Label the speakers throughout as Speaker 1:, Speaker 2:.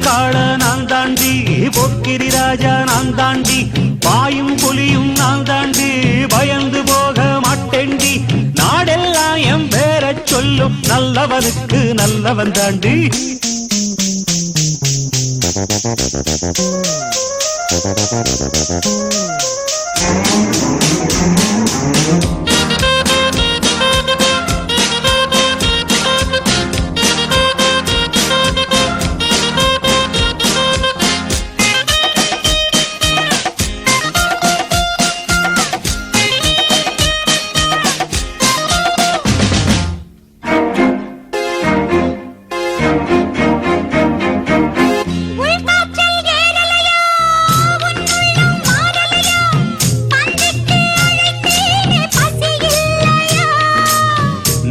Speaker 1: காள நான் தாண்டி, போக்கிரி ராஜா நான் தாண்டி, பாயும் புலியும் நான் தாண்டி, பயந்து போக மாட்டேண்டி, நாடெல்லாம் என் பேர சொல்லும், நல்லவனுக்கு நல்லவன் தாண்டி.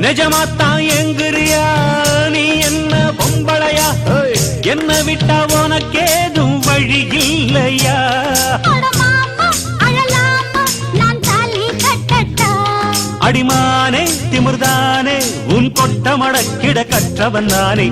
Speaker 1: நிஜமாத்தான் எங்குறியா நீ என்ன பொம்பளையா, என்ன விட்டா உனக்கேதும் வழி இல்லையா? அடிமானே திமிர்தானே உன் கொட்ட மடக்கிட கற்றவன் நானே.